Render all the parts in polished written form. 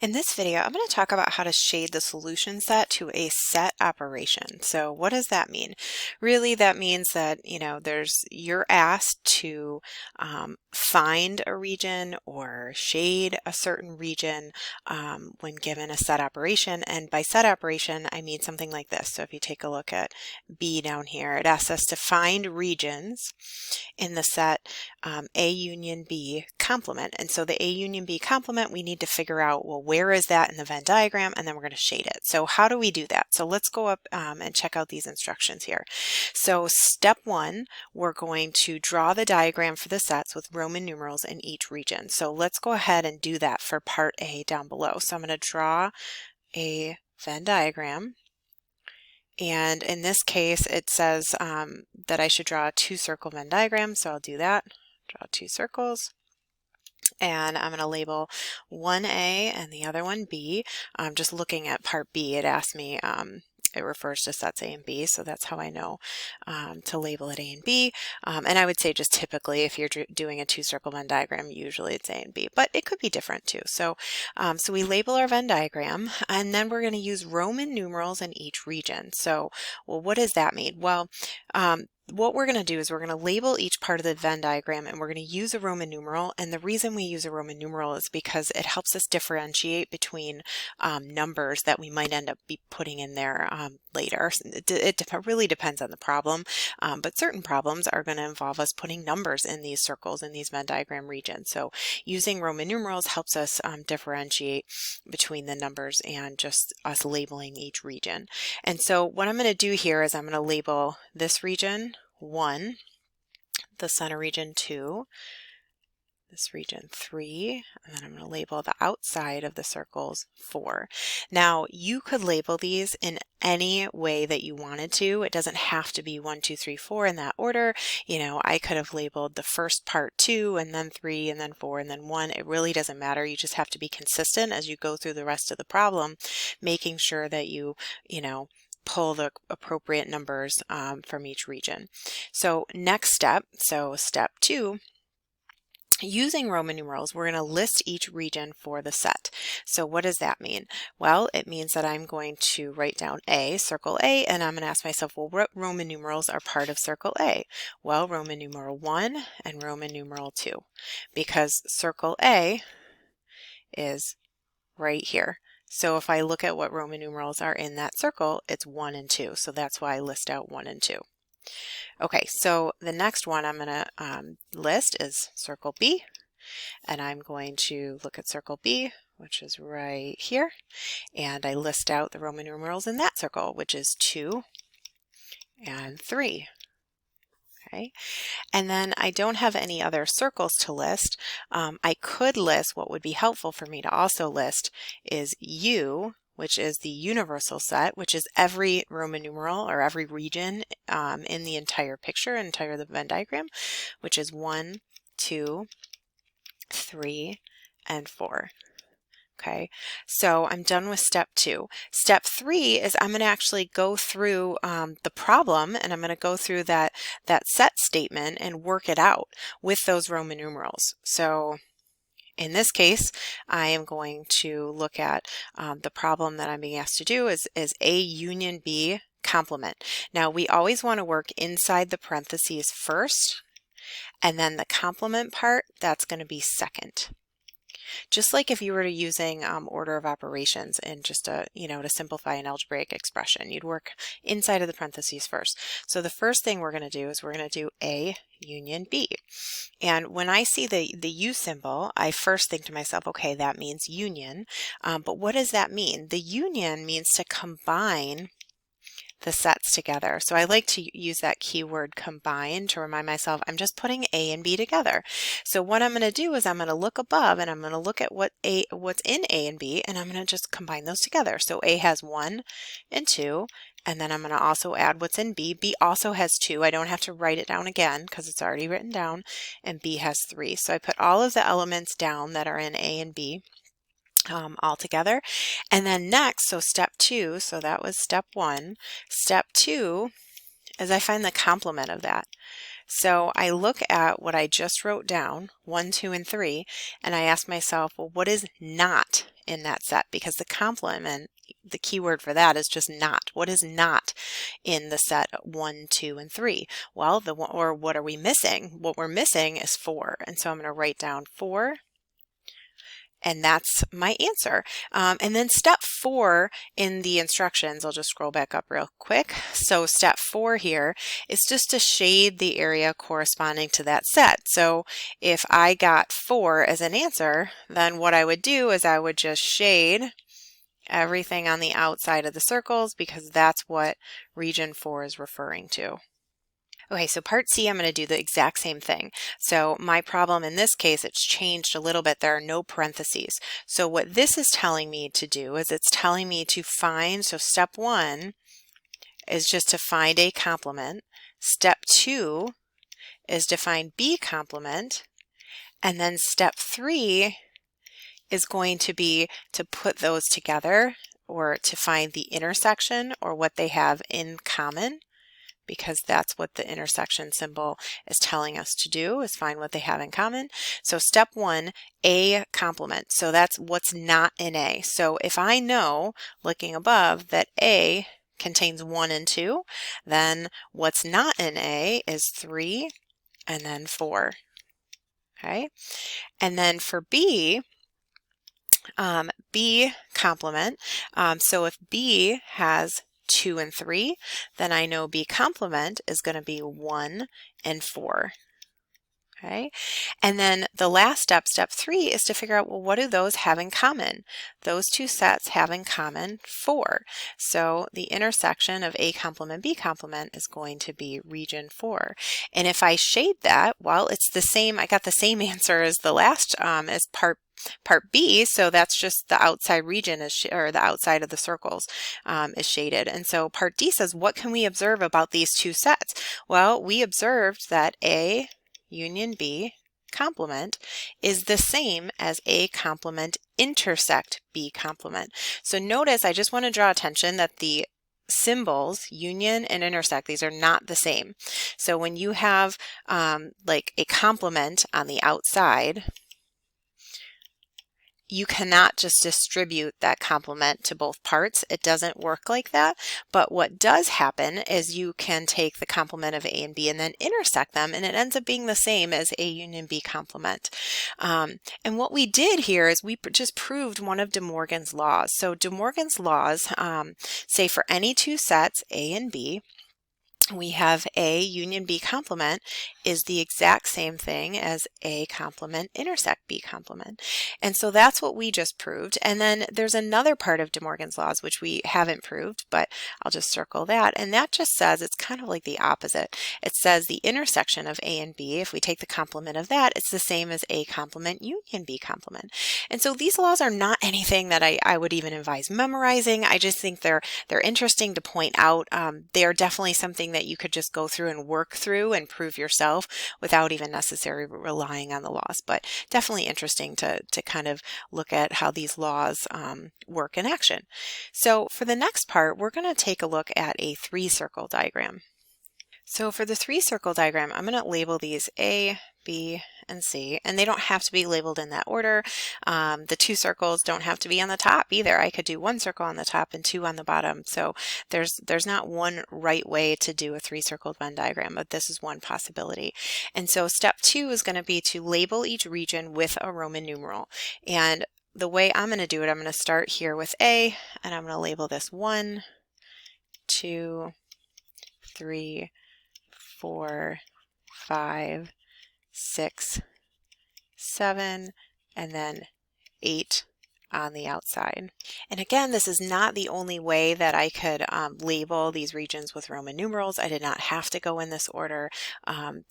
In this video, I'm going to talk about how to shade the solution set to a set operation. So what does that mean? Really, that means that, you're asked to find a region or shade a certain region when given a set operation. And by set operation, I mean something like this. So if you take a look at B down here, it asks us to find regions in the set A union B complement. And so the A union B complement, we need to figure out, well, where is that in the Venn diagram? And then we're going to shade it. So how do we do that? So let's go up and check out these instructions here. So step one, we're going to draw the diagram for the sets with Roman numerals in each region. So let's go ahead and do that for part A down below. So I'm going to draw a Venn diagram. And in this case, it says that I should draw a two-circle Venn diagram, so I'll do that. Draw two circles. And I'm going to label one A and the other one B. Just looking at part B, it asked me, it refers to sets A and B, so that's how I know to label it A and B. And I would say just typically if you're doing a two-circle Venn diagram, usually it's A and B, but it could be different too. So, so we label our Venn diagram, and then we're going to use Roman numerals in each region. So, well, what does that mean? Well, what we're going to do is we're going to label each part of the Venn diagram, and we're going to use a Roman numeral. And the reason we use a Roman numeral is because it helps us differentiate between numbers that we might end up putting in there later. It really depends on the problem, but certain problems are going to involve us putting numbers in these circles in these Venn diagram regions. So using Roman numerals helps us differentiate between the numbers and just us labeling each region. And so what I'm going to do here is I'm going to label this region 1, the center region 2, this region 3, and then I'm going to label the outside of the circles 4. Now you could label these in any way that you wanted to. It doesn't have to be 1, 2, 3, 4 in that order. I could have labeled the first part 2 and then 3 and then 4 and then 1. It really doesn't matter. You just have to be consistent as you go through the rest of the problem, making sure that you pull the appropriate numbers from each region. So next step, so step 2, using Roman numerals, we're going to list each region for the set. So what does that mean? Well, it means that I'm going to write down A, circle A, and I'm going to ask myself, well, what Roman numerals are part of circle A? Well, Roman numeral 1 and Roman numeral 2, because circle A is right here. So if I look at what Roman numerals are in that circle, it's 1 and 2. So that's why I list out 1 and 2. Okay, so the next one I'm going to list is circle B. And I'm going to look at circle B, which is right here. And I list out the Roman numerals in that circle, which is 2 and 3. Okay, and then I don't have any other circles to list. I could list, what would be helpful for me to also list is U, which is the universal set, which is every Roman numeral or every region in the entire picture, entire the Venn diagram, which is 1, 2, 3, and 4. Okay, so I'm done with step 2. Step 3 is I'm going to actually go through the problem, and I'm going to go through that set statement and work it out with those Roman numerals. So in this case, I am going to look at the problem that I'm being asked to do is A union B complement. Now we always want to work inside the parentheses first, and then the complement part, that's going to be second. Just like if you were using order of operations in just to simplify an algebraic expression, you'd work inside of the parentheses first. So the first thing we're going to do is we're going to do A union B. And when I see the U symbol, I first think to myself, okay, that means union. But what does that mean? The union means to combine the sets together. So I like to use that keyword combine to remind myself I'm just putting A and B together. So what I'm going to do is I'm going to look above and I'm going to look at what's in A and B, and I'm going to just combine those together. So A has 1 and 2, and then I'm going to also add what's in B. B also has 2. I don't have to write it down again because it's already written down, and B has 3. So I put all of the elements down that are in A and B all together. And then next, so step 2, so that was step 1. Step 2 is I find the complement of that. So I look at what I just wrote down, 1, 2, and 3, and I ask myself, well, what is not in that set? Because the complement, the key word for that is just not. What is not in the set 1, 2, and 3? Well, or what are we missing? What we're missing is 4. And so I'm going to write down 4. And that's my answer. And then step 4 in the instructions, I'll just scroll back up real quick. So step 4 here is just to shade the area corresponding to that set. So if I got 4 as an answer, then what I would do is I would just shade everything on the outside of the circles because that's what region 4 is referring to. Okay, so part C, I'm going to do the exact same thing. So my problem in this case, it's changed a little bit. There are no parentheses. So what this is telling me to do is it's telling me to find, so step 1 is just to find a complement. Step 2 is to find B complement. And then step 3 is going to be to put those together or to find the intersection or what they have in common, because that's what the intersection symbol is telling us to do, is find what they have in common. So step 1, A complement. So that's what's not in A. So if I know, looking above, that A contains 1 and 2, then what's not in A is 3 and then 4. Okay? And then for B, B complement. So if B has 2 and 3, then I know B complement is going to be 1 and 4. Okay, and then the last step, step 3, is to figure out, well, what do those have in common? Those two sets have in common 4. So the intersection of A complement, B complement is going to be region 4. And if I shade that, well, it's the same, I got the same answer as the last, as part B, so that's just the outside region is or the outside of the circles is shaded. And so part D says, what can we observe about these two sets? Well, we observed that A union B complement is the same as A complement intersect B complement. So notice, I just want to draw attention that the symbols, union and intersect, these are not the same. So when you have like a complement on the outside, you cannot just distribute that complement to both parts. It doesn't work like that. But what does happen is you can take the complement of A and B and then intersect them, and it ends up being the same as A union B complement. And what we did here is we just proved one of De Morgan's laws. So De Morgan's laws say for any two sets, A and B, we have A union B complement is the exact same thing as A complement intersect B complement. And so that's what we just proved. And then there's another part of De Morgan's laws which we haven't proved, but I'll just circle that. And that just says, it's kind of like the opposite. It says the intersection of A and B, if we take the complement of that, it's the same as A complement union B complement. And so these laws are not anything that I would even advise memorizing. I just think they're interesting to point out. They are definitely something that you could just go through and work through and prove yourself without even necessarily relying on the laws, but definitely interesting to kind of look at how these laws work in action. So for the next part, we're going to take a look at a 3-circle diagram. So for the 3-circle diagram, I'm going to label these A, B, and C, and they don't have to be labeled in that order. The 2 circles don't have to be on the top either. I could do 1 circle on the top and 2 on the bottom. So there's not one right way to do a 3-circled Venn diagram, but this is one possibility. And so step 2 is going to be to label each region with a Roman numeral. And the way I'm going to do it, I'm going to start here with A, and I'm going to label this 1, 2, 3, 4, 5, 6, 7, and then 8 on the outside. And again, this is not the only way that I could label these regions with Roman numerals. I did not have to go in this order.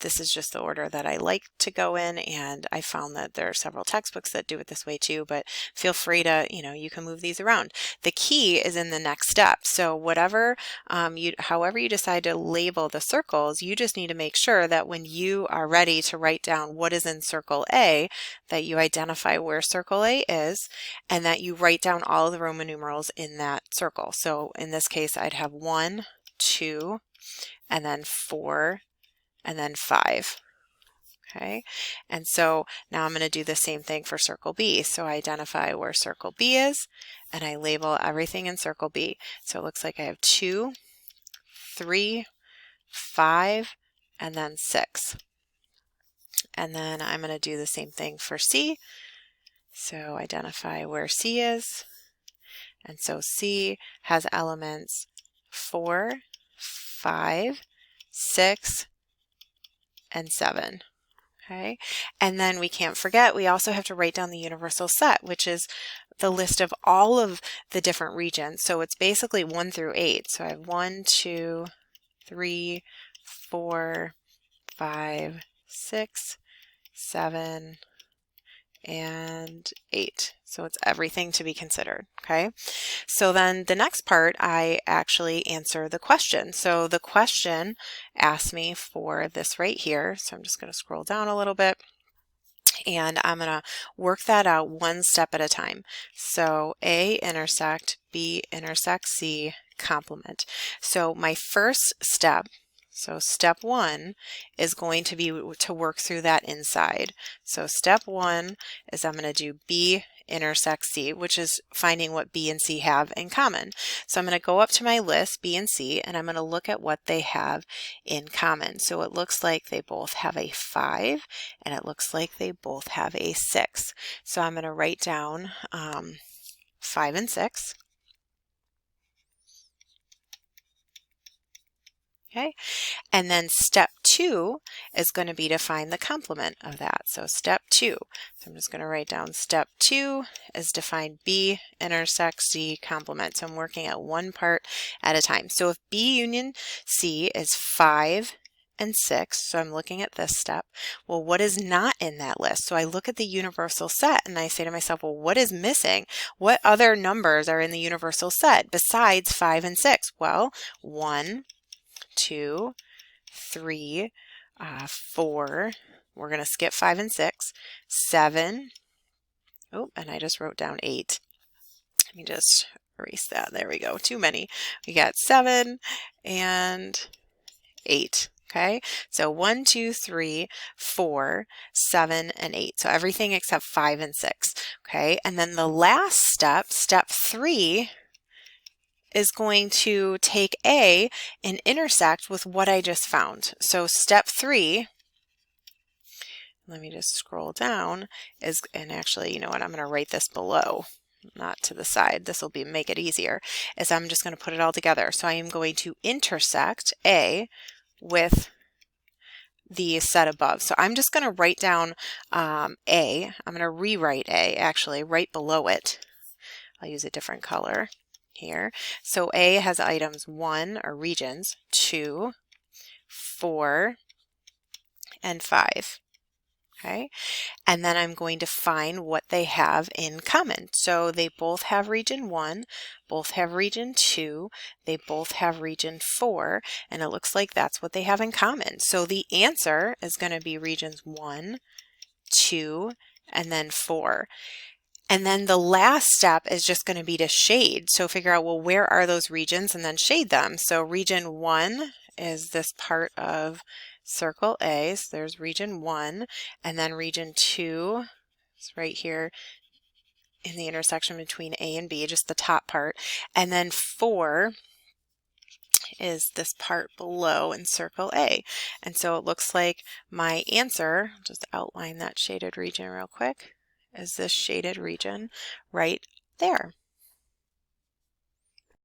This is just the order that I like to go in, and I found that there are several textbooks that do it this way too, but feel free to, you can move these around. The key is in the next step. So whatever, however you decide to label the circles, you just need to make sure that when you are ready to write down what is in circle A, that you identify where circle A is, and that you write down all of the Roman numerals in that circle. So in this case, I'd have 1, 2, and then 4, and then 5. Okay, and so now I'm going to do the same thing for circle B. So I identify where circle B is, and I label everything in circle B. So it looks like I have 2, 3, 5, and then 6. And then I'm going to do the same thing for C. So identify where C is. And so C has elements 4, 5, 6, and 7. Okay, and then we can't forget, we also have to write down the universal set, which is the list of all of the different regions. So it's basically 1 through 8. So I have 1, 2, 3, 4, 5, 6, 7, and 8. So it's everything to be considered. Okay, so then the next part, I actually answer the question. So the question asked me for this right here. So I'm just going to scroll down a little bit, and I'm going to work that out one step at a time. So A intersect, B intersect C, complement. So my first step, so step 1 is going to be to work through that inside. So step 1 is I'm going to do B intersect C, which is finding what B and C have in common. So I'm going to go up to my list, B and C, and I'm going to look at what they have in common. So it looks like they both have a 5, and it looks like they both have a 6. So I'm going to write down 5 and 6. Okay, and then step 2 is going to be to find the complement of that. So step 2, so I'm just going to write down step 2 is to find B intersect C complement. So I'm working at one part at a time. So if B union C is 5 and 6, so I'm looking at this step, well, what is not in that list? So I look at the universal set and I say to myself, well, what is missing? What other numbers are in the universal set besides 5 and 6? Well, 1, 2, 3, 4, we're going to skip 5 and 6, 7, oh, and I just wrote down 8. Let me just erase that. There we go. Too many. We got 7 and 8. Okay, so 1, 2, 3, 4, 7, and 8. So everything except 5 and 6. Okay, and then the last step, step 3, is going to take A and intersect with what I just found. So step 3, let me just scroll down, is, and actually, you know what, I'm going to write this below, not to the side. This will make it easier, is I'm just going to put it all together. So I am going to intersect A with the set above. So I'm just going to write down A. I'm going to rewrite A actually right below it. I'll use a different color here. So A has items 1, or regions, 2, 4, and 5. Okay, and then I'm going to find what they have in common. So they both have region 1, both have region 2, they both have region 4, and it looks like that's what they have in common. So the answer is going to be regions 1, 2, and then 4. And then the last step is just going to be to shade. So figure out, well, where are those regions, and then shade them. So region 1 is this part of circle A. So there's region 1, and then region 2 is right here in the intersection between A and B, just the top part. And then 4 is this part below in circle A. And so it looks like my answer, I'll just outline that shaded region real quick, is this shaded region right there.